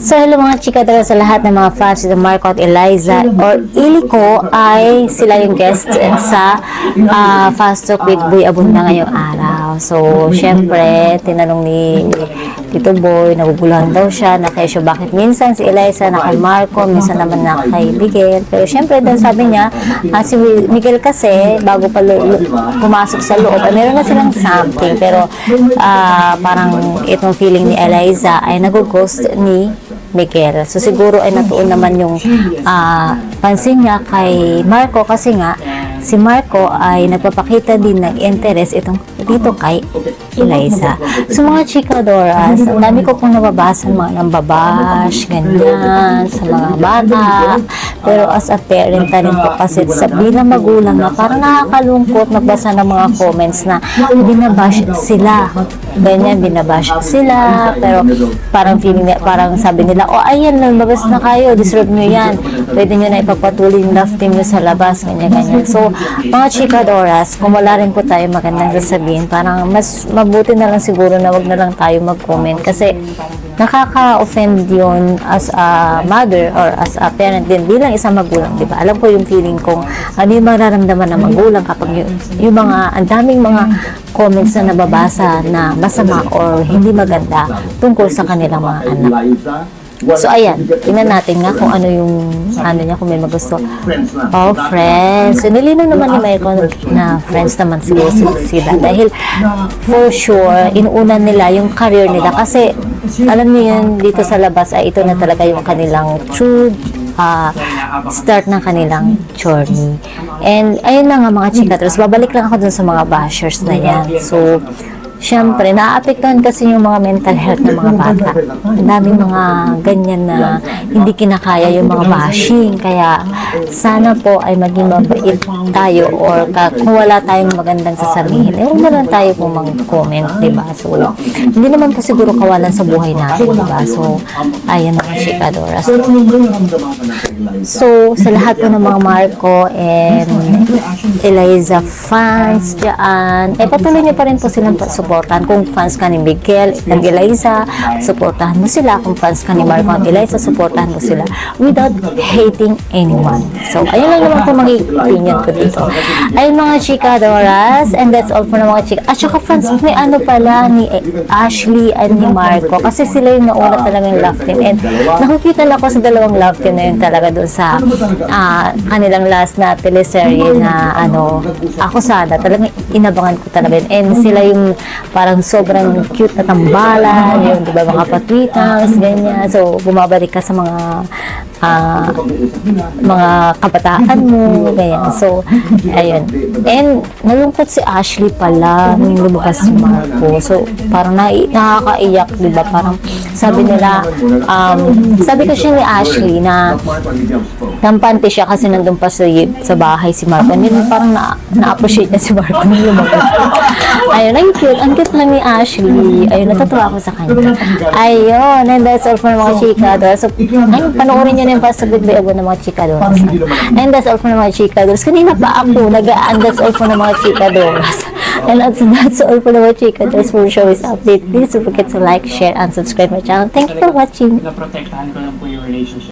So, hello mga chikadora sa lahat ng mga fans ng Marco at Eliza or Iliko ay sila yung guest sa Fast Talk with Boy Abunda ngayong araw. So, syempre, tinanong ni Tito Boy, naguguluhan daw siya na kesyo bakit minsan si Eliza na kay Marco, minsan naman na kay Miguel. Pero syempre, daw sabi niya, si Miguel kasi, bago pa pumasok sa loob, meron na silang something. Pero parang itong feeling ni Eliza ay nag-ghost ni Miguel. So siguro ay natuon naman yung pansin niya kay Marco kasi nga si Marco ay nagpapakita din ng interest dito kay Eliza. So mga chikadoras, ang dami ko pong nababasa mga nambabash, ganyan, sa mga bata. Pero as a parent na rin po kasi sa bilang magulang na parang nakakalungkot magbasa ng mga comments na binabash sila. Ganyan, binabash sila. Pero parang feeling, parang sabi nila, oh ayan, lumabas na kayo, deserve nyo yan. Pwede nyo na ipagpatuloy yung love team nyo sa labas, ganyan-ganyan. So, mga chikadoras, kung wala rin po tayo magandang sasabihin, parang mas mabuti na lang siguro na wag na lang tayo mag-comment kasi nakaka-offend yun as a mother or as a parent din bilang isang magulang, di ba? Alam ko yung feeling kong ano yung mararamdaman ng magulang kapag yung mga, ang daming mga comments na nababasa na masama or hindi maganda tungkol sa kanilang mga anak. So, ayan, tingnan natin nga kung ano yung, ano niya, kung may magusto. Oh, friends. So, nilinaw naman ni Michael na friends naman siguro sila. Dahil, for sure, inuuna nila yung career nila. Kasi, alam niyo yun, dito sa labas, ay ito na talaga yung kanilang true start ng kanilang journey. And, ayun na nga mga chikatros, babalik lang ako dun sa mga bashers na yan. So, siyempre, naaapektuhan kasi yung mga mental health ng mga bata. Ang daming mga ganyan na hindi kinakaya yung mga bashing. Kaya, sana po ay maging mabait tayo or kung wala tayong magandang sasabihin, huwag na lang tayo pong mag-comment, diba? So, hindi naman po siguro kawalan sa buhay natin, diba? So, ayan mga chikadoras. So, sa lahat po ng mga Marco and Eliza fans dyan, patuloy niyo pa rin po silang supportahan. Kung fans ka ni Miguel and Eliza, supportahan mo sila. Kung fans ka ni Marco and Eliza, supportahan mo sila without hating anyone. So, ayun lang naman po magiging opinion ko dito. Ayun mga chikadoras, and that's all for na mga chika. At saka fans ni ano pala, ni Ashley and ni Marco, kasi sila yung nauna talagang love team. And nakikita lang ko sa dalawang love team na yun talaga doon sa kanilang last na teleserye na ako sana, talagang inabangan ko talaga yun. And sila yung parang sobrang cute na tambalan, yung diba mga patwitas, ganyan. So, bumabalik ka sa mga kabataan mo, ganyan. So, ayun. And, nalungkot si Ashley pala nung lumabas si Marco. So, parang nakakaiyak, diba? Parang sabi nila, sabi kasi ni Ashley na kampante siya kasi nandun pa sa bahay si Marco. And yun, parang na-appreciate niya si Marco nung lumabas. Ayun, ang cute lang ni Ashley. Ayun, natutuwa ako sa kanya. Ayun, and that's all for mga chikadoras. So, ayun, panoorin niyo na yung Fast Talk with Boy ng mga chikadoras. And that's all for mga chikadoras. Kanina pa ako, and that's all for mga chikadoras. And that's all for mga chikadoras for showbiz update. Please don't forget to like, share, and subscribe my channel. Thank you for watching. Naprotektahan ko lang po yung relationship.